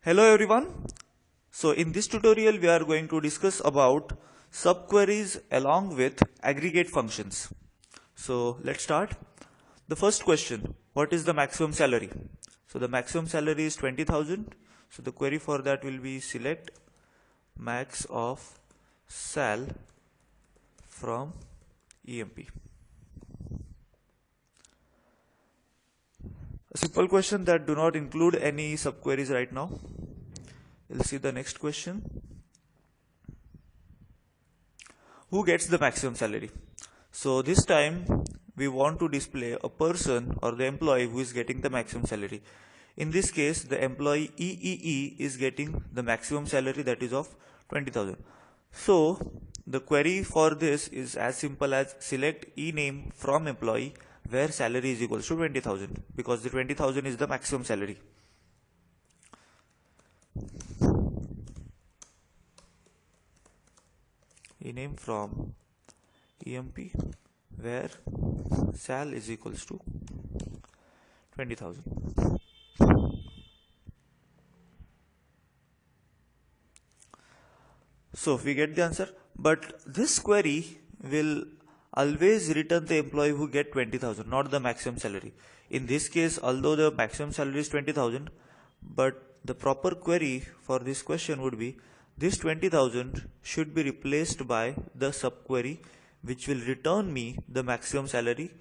Hello everyone. So in this tutorial we are going to discuss about subqueries along with aggregate functions. So let's start. The first question, what is the maximum salary? So the maximum salary is 20,000. So the query for that will be select max of sal from EMP. A simple question that do not include any subqueries right now. We'll see the next question. Who gets the maximum salary? So this time we want to display a person or the employee who is getting the maximum salary. In this case, the employee EEE is getting the maximum salary, that is of 20,000. So the query for this is as simple as select ename from employee where salary is equals to 20,000, because the 20,000 is the maximum salary. Ename from EMP where sal is equals to 20,000. So we get the answer, but this query will always return the employee who get 20,000, not the maximum salary. In this case, although the maximum salary is 20,000, but the proper query for this question would be this 20,000 should be replaced by the subquery which will return me the maximum salary.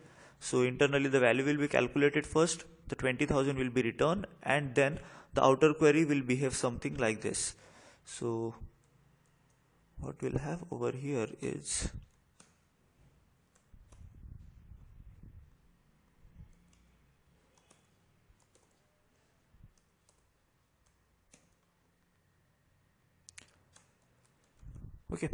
So internally the value will be calculated first, the 20,000 will be returned, and then the outer query will behave something like this. So what we'll have over here is okay.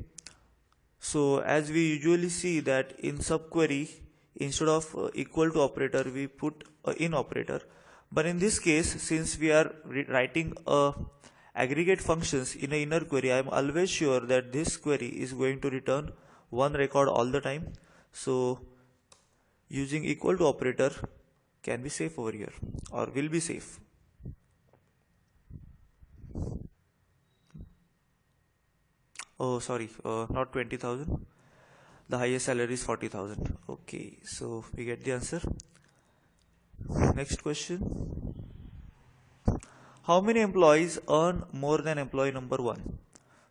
So as we usually see that in subquery, instead of equal to operator we put in operator, but in this case since we are writing aggregate functions in a inner query, I am always sure that this query is going to return one record all the time. So using equal to operator can be safe over here, or will be safe. Oh sorry, not 20,000, the highest salary is 40,000. Okay, so we get the answer. Next question, how many employees earn more than employee number 1?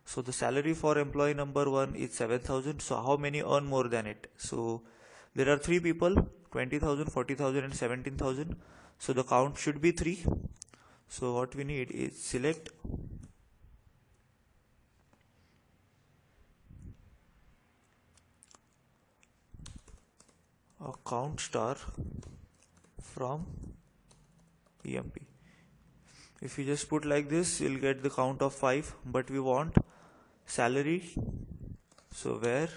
So the salary for employee number 1 is 7,000. So how many earn more than it? So there are 3 people, 20,000, 40,000 and 17,000. So the count should be 3. So what we need is select a count star from EMP. If you just put like this, you'll get the count of 5, but we want salary, so where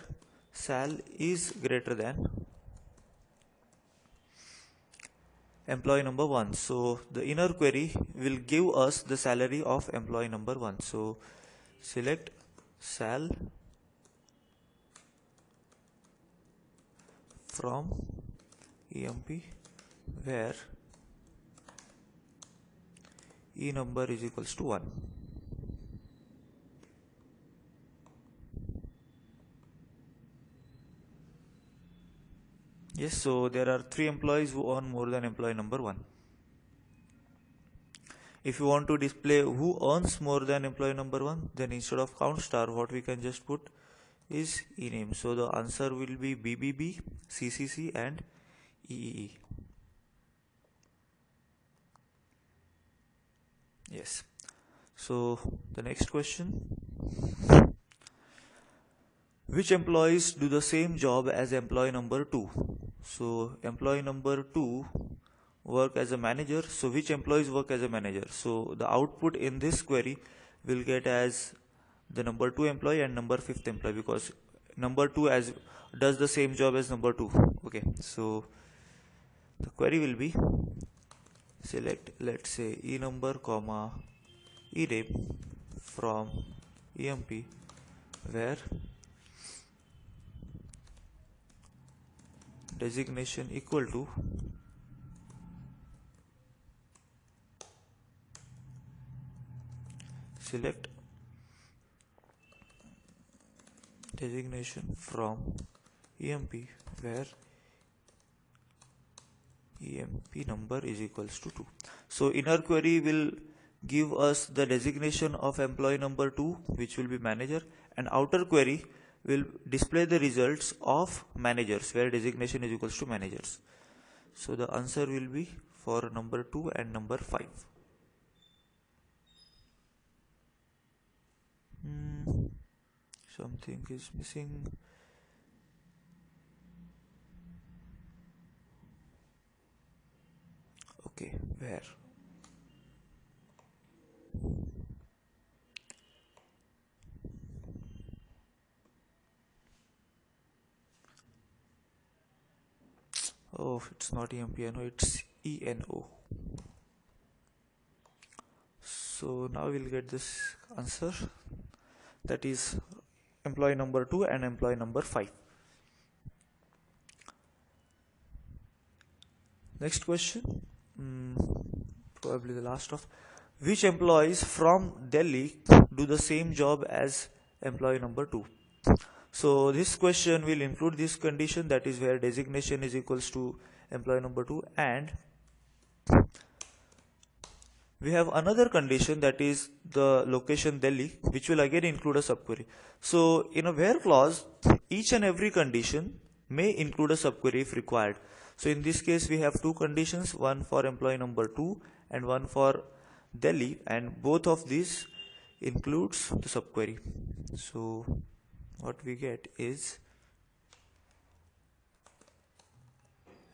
sal is greater than employee number 1. So the inner query will give us the salary of employee number 1. So select sal from EMP where E number is equals to 1. Yes, so there are 3 employees who earn more than employee number 1. If you want to display who earns more than employee number 1, then instead of count star, what we can just put is ename. So the answer will be BBB, CCC and EEE. Yes. So the next question, which employees do the same job as employee number 2? So employee number 2 work as a manager. So which employees work as a manager? So the output in this query will get as the number 2 employee and number 5th employee, because number 2 as does the same job as number 2. Okay, so the query will be select, let's say, E number comma ename from EMP where designation equal to select designation from EMP where EMP number is equals to 2. So inner query will give us the designation of employee number 2, which will be manager, and outer query will display the results of managers where designation is equals to managers. So the answer will be for number 2 and number 5. Something is missing. Okay, where? Oh, it's not EMPNO, it's ENO. So now we'll get this answer, that is employee number 2 and employee number 5. Next question, probably the last of, which employees from Delhi do the same job as employee number 2? So this question will include this condition, that is where designation is equals to employee number 2, and we have another condition, that is the location Delhi, which will again include a subquery. So in a where clause, each and every condition may include a subquery if required. So in this case we have two conditions, one for employee number 2 and one for Delhi, and both of these includes the subquery. So what we get is,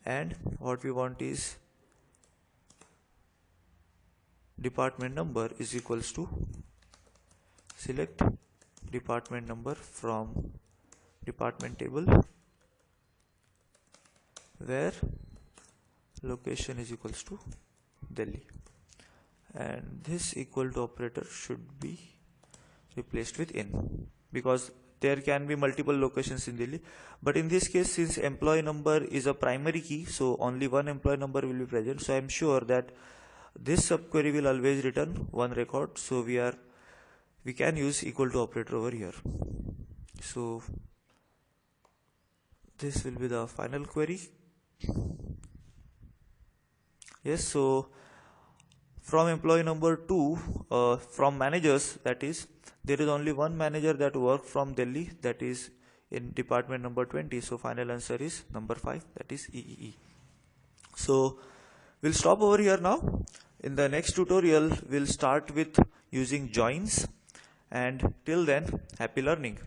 and what we want is department number is equals to select department number from department table where location is equals to Delhi, and this equal to operator should be replaced with in, because there can be multiple locations in Delhi, but in this case since employee number is a primary key, so only one employee number will be present. So I am sure that this subquery will always return one record, so we can use equal to operator over here. So this will be the final query. Yes, so from employee number 2, from managers, that is there is only one manager that worked from Delhi, that is in department number 20. So final answer is number 5, that is EEE. So we'll stop over here now. In the next tutorial we'll start with using joins, and till then, happy learning.